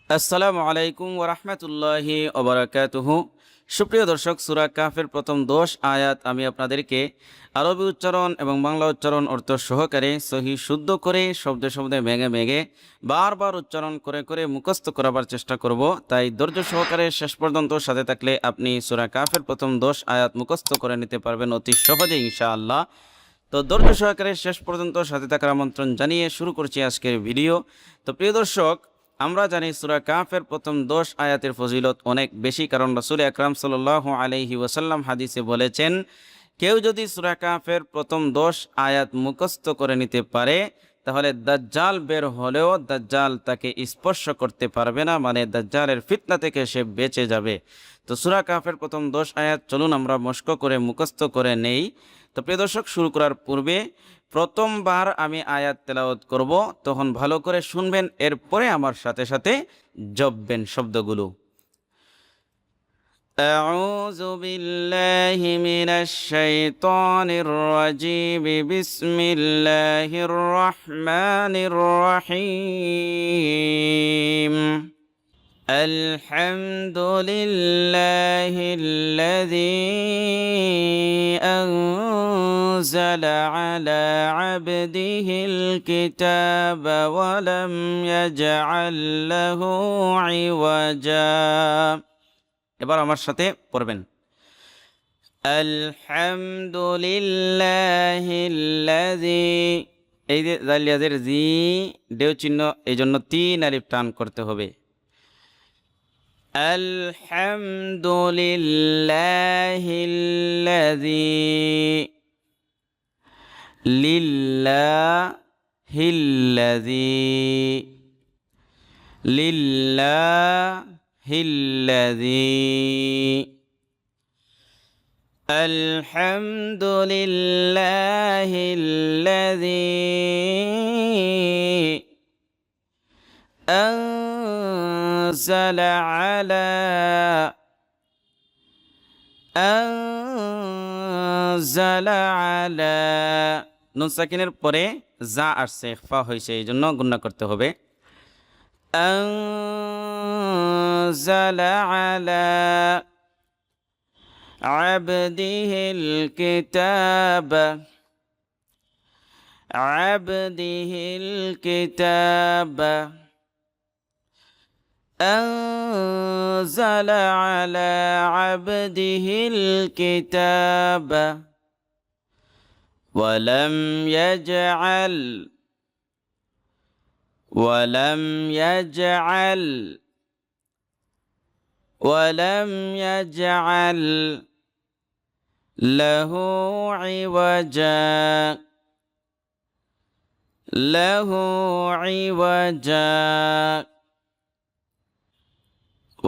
আসসালামু আলাইকুম ওয়া রাহমাতুল্লাহি ওয়া বারাকাতুহু। সুপ্রিয় দর্শক, সূরা কাহফের প্রথম 10 আয়াত আমি আপনাদেরকে আরবি উচ্চারণ এবং বাংলা উচ্চারণ অর্থ সহকারে সহিহ শুদ্ধ করে শব্দে শব্দে মেঘে মেঘে বারবার উচ্চারণ করে করে মুখস্থ করাবার চেষ্টা করব। তাই ধৈর্য সহকারে শেষ পর্যন্ত সাথে থাকলে আপনি সূরা কাহফের প্রথম 10 আয়াত মুখস্থ করে নিতে পারবেন অতি সহজে ইনশাআল্লাহ। তো ধৈর্য সহকারে শেষ পর্যন্ত সাথে থাকার আমন্ত্রণ জানিয়ে শুরু করছি আজকের ভিডিও। তো প্রিয় দর্শক, আমরা জানি সূরা কাহফের প্রথম 10 আয়াতের ফজিলত অনেক বেশি, কারণ রাসূল আকরাম সাল্লাল্লাহু আলাইহি ওয়াসাল্লাম হাদিসে বলেছেন, কেউ যদি সূরা কাহফের প্রথম 10 আয়াত মুখস্থ করে নিতে পারে তাহলে দাজ্জাল বের হলেও দাজ্জাল তাকে স্পর্শ করতে পারবে না, মানে দাজ্জালের ফিতনা থেকে সে বেঁচে যাবে। তো সূরা কাহফের প্রথম 10 আয়াত চলুন আমরা মস্ক করে মুখস্থ করে নেই। তো প্রিয় দর্শক, শুরু করার পূর্বে প্রথমবার আমি আয়াত তেলাওয়াত করব, তখন ভালো করে শুনবেন, এরপরে আমার সাথে সাথে জপবেন শব্দগুলো। আউযু বিল্লাহি মিনাশ শাইতানির রাজীম, বিসমিল্লাহির রহমানির রহিম। الحمد لله الذي أنزل على عبده الكتاب ولم يجعل له عوجا। এবার আমার সাথে পড়বেন, আলহামদুলিল্লাহিল্লাযী। এই যে জালিয়াদের জি দেও চিহ্ন, এই জন্য 3 আলিফ টান করতে হবে। আলহামদুলিল্লাহিল্লাযী, লিল্লাহিল্লাযী, লিল্লাহিল্লাযী। আলহামদুলিল্লাহিল্লাযী أنزل على নুন সাকিনের পরে যা আসছে, ইখফা হয়েছে, এই জন্য গুণনা করতে হবে। أنزل على عبده الكتاب أنزل على عبده الكتاب ولم يجعل له عوجا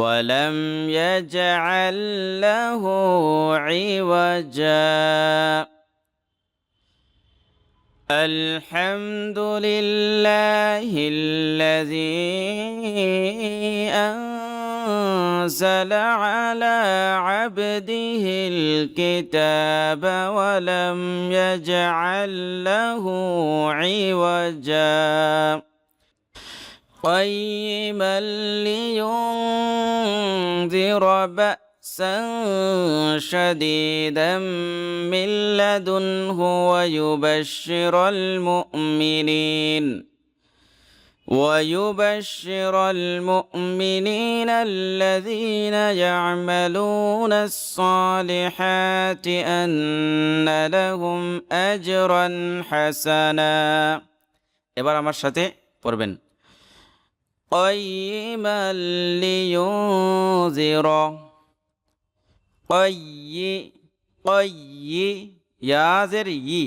ولم يجعل له عوجا. الحمد لله الذي أنزل على عبده الكتاب ولم يجعل له عوجا قيما لينذر بأسا شديدا من لدنه ويبشر المؤمنين الذين يعملون الصالحات أن لهم أجرا حسنا. এবার আমার সাথে পড়বেন, قيما لينذر ইয়াজের ই,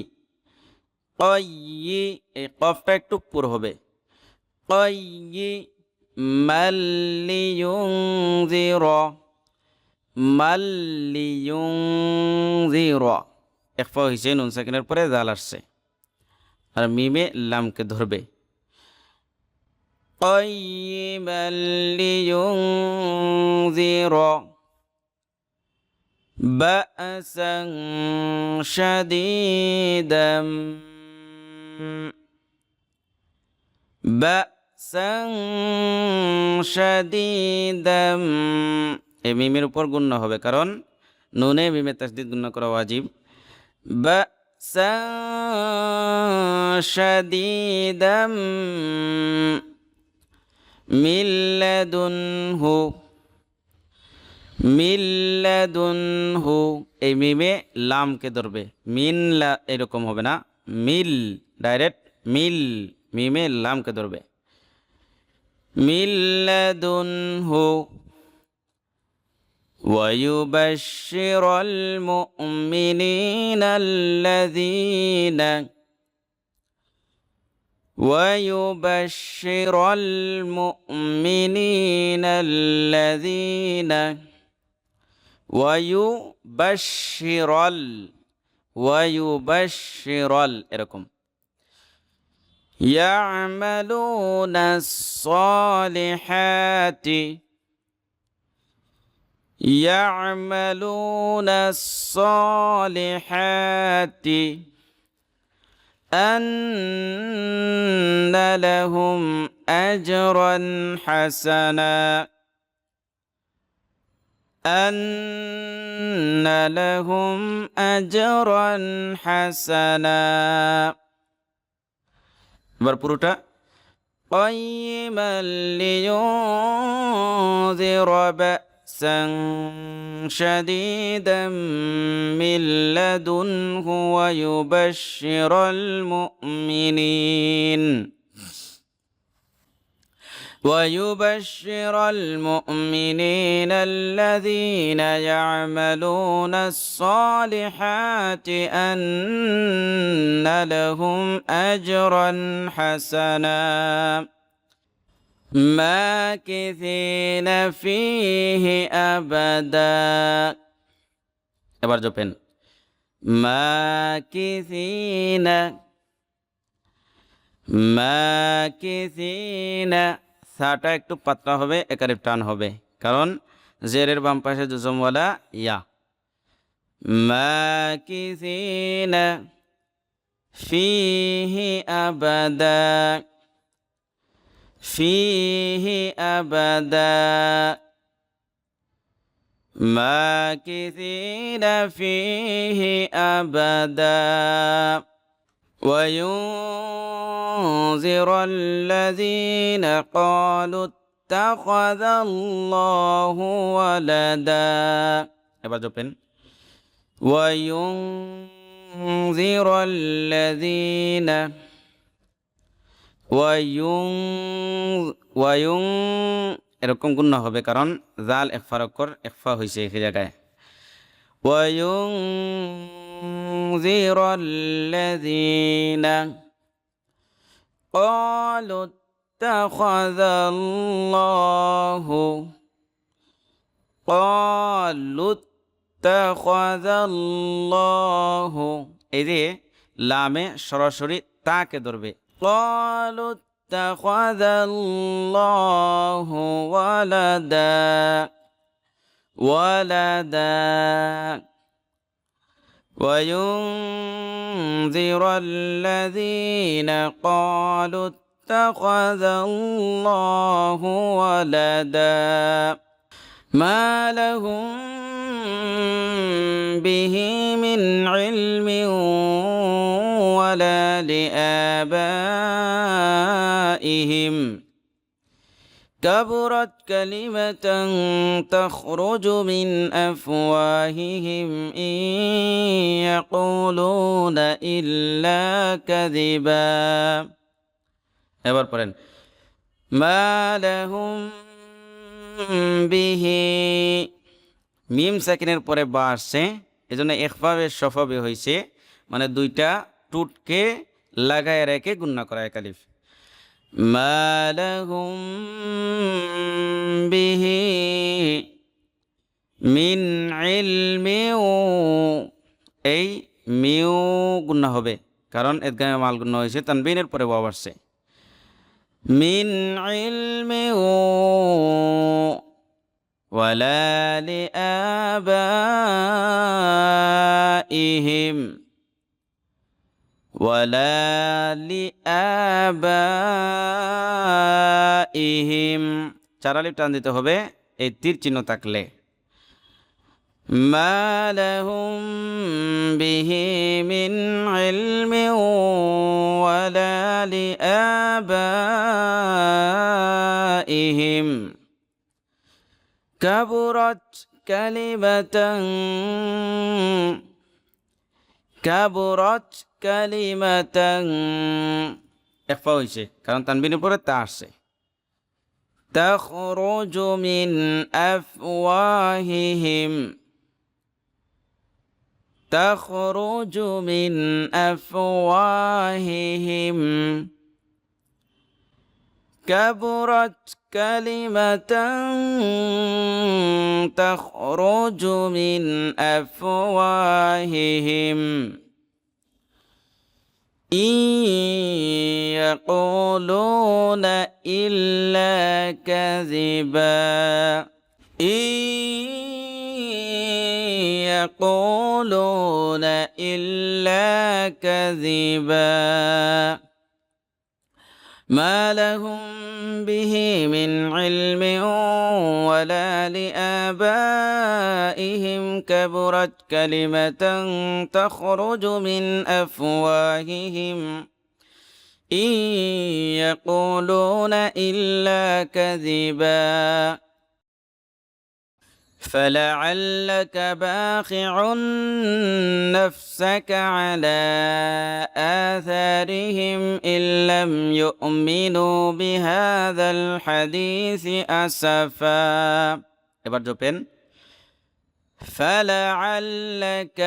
এই কফটা একটু পুর হবে। মাল্লিয়ুনযির, ইখফা হইছে, নুন সাকিনের পরে জাল আসছে, আর মিমে লামকে ধরবে। قيما لينذر بأسا شديدا বাসান শাদীদাম, এই মিমের উপর গুণ্য হবে, কারণ নুনে মিমে তাসদীদ গুণ্য করা ওয়াজিব। বাসান শাদীদাম মিল্লাদুনহু, মিল্লাদুনহু, এই মিমে লামকে ধরবে, মিনলা এরকম হবে না, মিল ডাইরেক্ট মিল, মিমে লামকে ধরবে, মিল্লাদুনহু। ওয়ায়ুবাশশিরুল মুমিনিনা আল্লাযীনা, ওয়ায়ুবাশশিরুল মুমিনিনা আল্লাযীনা, ওয়ায়ুবাশশিরুল এরকম। ইয়া'মালুনাস সালিহাতি, ইয়া'মালুনাস সালিহাতি আন্না লাহুম আজরান হাসানা, আন্না লাহুম আজরান হাসানা। এবার পুরোটা। قيما لينذر بأسا شديدا من لدنه ويبشر المؤمنين، ويبشر المؤمنين الذين يعملون الصالحات أن لهم أجرا حسنا ماكثين فيه أبدا। এবার জপেন মাকিসিনা, মাকিসিনা, সাটা একটু পাতলা হবে, একারে টান হবে, কারণ জেরের বাম পাশে জজমওয়ালা ইয়া। মাকিসিনা ফিহি আবাদা, ফিহি আবাদা, মাকিসিনা ফিহি আবাদা। وينذر الذين قالوا اتخذ الله ولدا। এবার জপেন وينذر الذين এরকম গুণ হবে, কারণ জাল ইখফার অক্ষর ইখফা হয়েছে এই জায়গায়। وينذر الذين قالوا اتخذ الله، قالوا اتخذ الله, এই যে লামে সরাসরি তাকে ধরবে। قالوا اتخذ الله ولدا، ولدا। وينذر الذين قالوا اتخذ الله ولدا ما لهم به من علم ولا لآبائهم كبرت كلمة تخرج من أفواههم إن يقولون إلا كذبا। এবার পড়েন মা লাহুম বিহি, মিম সাকিনের পরে বা আসছে, এজন্য ইখফাবে সফাবে হয়েছে, মানে দুইটা টুটকে লাগায় রেখে গুণনা করা এক আলিফ। মা লাহুম বিহি মিন ইলমিউ, এই মিউ গুণনা হবে, কারণ এদগামে মাল গুণনা হয়েছে, তানবিনের পরে ওয়াও আসছে। মিন ইলমিউ ওয়ালা লিআবাইহিম, ওয়ালা আবাইহিম, চার আলিফ টান দিতে হবে এই তীর চিহ্ন থাকলে। মা লাহুম বিহি মিন ইলমিন ওয়ালা লিআবাইহিম কাবুরাত কালিমাতান একফা হয়েছে কারণ তানবিনের পরে তা আসছে। তাখরুজু মিন আফওয়াহিহিম, তাখরুজু মিন আফওয়াহিহিম কাবুরাত কালিমাতান তাখরুজু মিন আফওয়াহিহিম يقولون إلا كذبا يقولون إلا كذبا ما لهم به من علم ولا لآبائهم كبرت كلمة تخرج من أفواههم إن يقولون إلا كذبا فلعلك باخع نفسك على آثارهم إن لم يؤمنوا بهذا الحديث أسفا। এবার জপেন فلعلك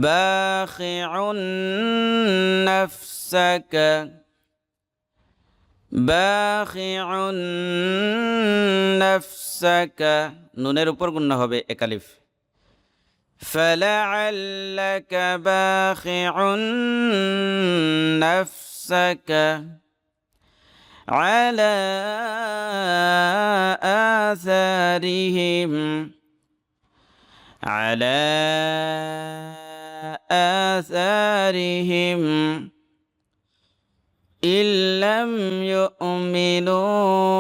باخع نفسك নুনের উপর গুণনা হবে এক আলিফ। فلعلك باخع نفسك على آثارهم إن لم يؤمنوا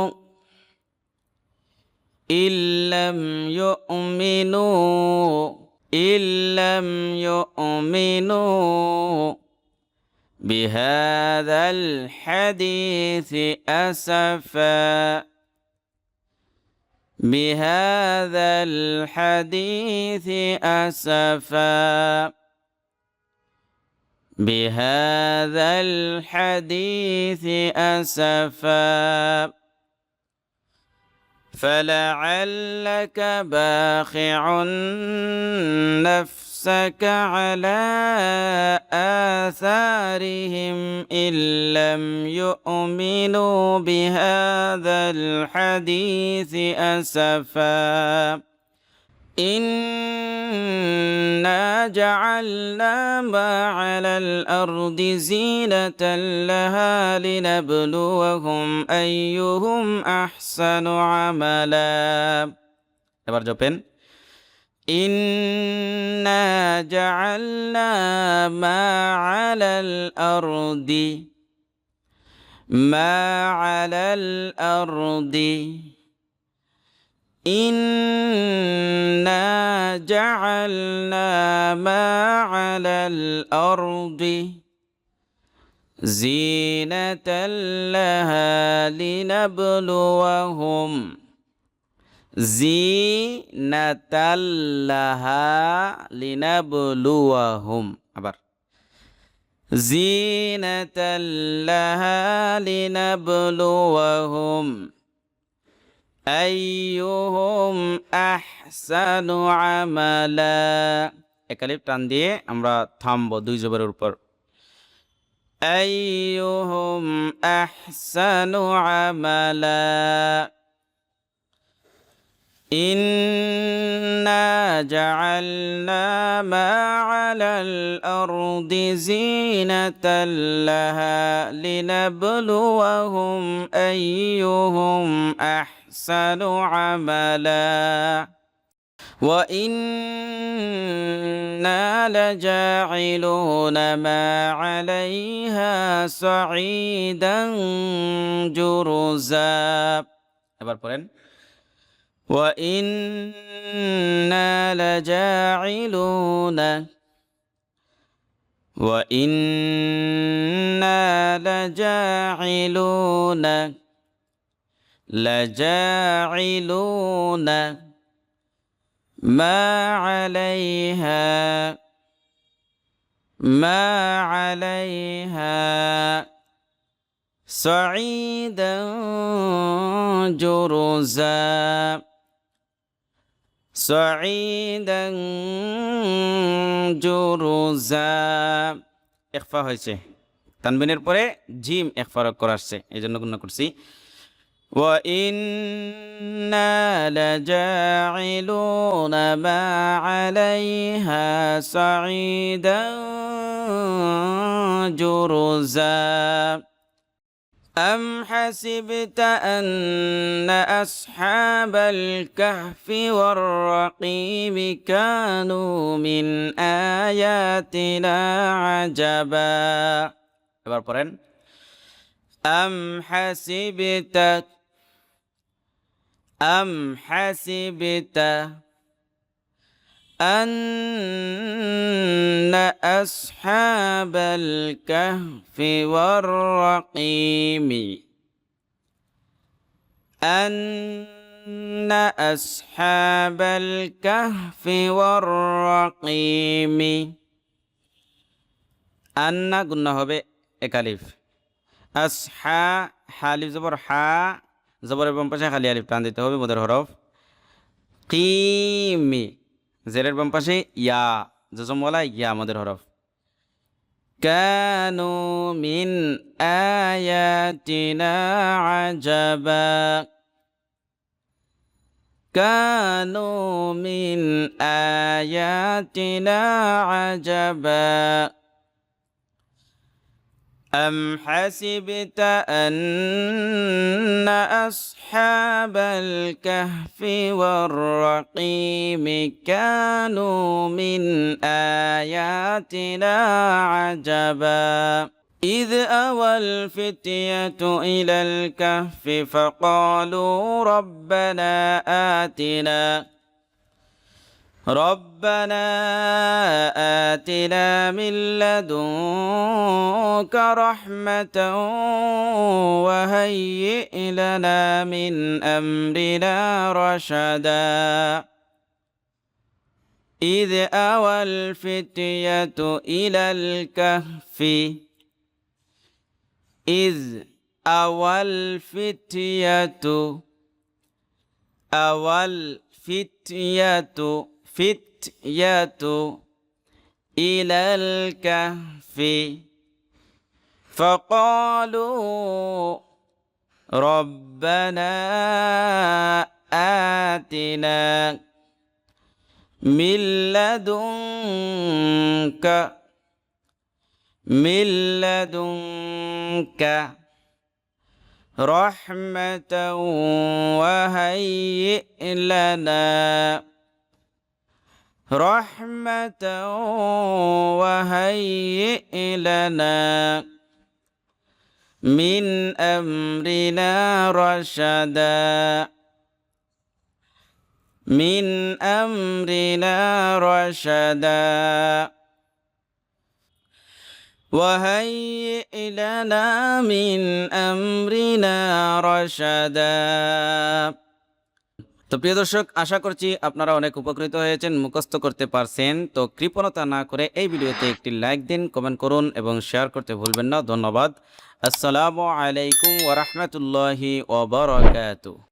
بهذا الحديث أسفا فلعلك باخع نفسك على آثارهم إن لم يؤمنوا بهذا الحديث أسفا إنا جعلنا ما على الأرض زينة لها لنبلوهم أيهم أحسن عملا। এবার জপেন إنا جعلنا ما على الأرض إنا جعلنا ما على الأرض زينة لها لنبلوهم আবার زينة لها لنبلوهم أيهم أحسن عملا। একালিফ টান দিয়ে আমরা থামবো দুই জবরের উপর। أيهم أحسن عملا إنا جعلنا ما على الأرض زينة لها لنبلوهم أيهم أحسن عملا وإنا لجاعلون ما عليها صعيدا جرزا এবার পড়েন وإنا لجاعلون وإنا لجاعلون ما عليها صعيدا جرزا صعيدا جرزا ইখফা হয়েছে তানবিনের পরে জিম ইখফা করা আসছে এইজন্য গুণ করছি وإنا لجاعلون ما عليها صعيدا جرزا أم حسبت أن أصحاب الكهف والرقيم كانوا من آياتنا عجبا এবার পড়েন أم حسبت أن أصحاب الكهف والرقيم আন্না গুন্না হবে একালিফ আসহা হালিফ জবর হা জবরের বাম পাশে খালি আলিফ টান দিতে হবে মুদের হরফ কিমি জেরের বাম পাশে ইয়া জজমওয়ালা ইয়া মুদের হরফ কানু মিন আয়াতিনা আজাবা কানু মিন আয়াতিনা আজাবা أم حسبت أن أصحاب الكهف والرقيم كانوا من آياتنا عجبا إذ أوى الفتية إلى الكهف فقالوا ربنا آتنا من لدنك رحمة وهيئ لنا من أمرنا رشدا إذ أوى الفتية إلى الكهف إذ أوى الفتية إلى الكهف فقالوا ربنا آتنا من لدنك رحمة وهيئ لنا من أمرنا رشدا وهيئ لنا من أمرنا رشدا তো প্রিয় দর্শক আশা করছি আপনারা অনেক উপকৃত হয়েছেন মুখস্থ করতে পারছেন তো কৃপণতা না করে এই ভিডিওতে একটি লাইক দিন কমেন্ট করুন এবং শেয়ার করতে ভুলবেন না ধন্যবাদ আসসালামু আলাইকুম ওয়া রাহমাতুল্লাহি ওয়া বারাকাতুহু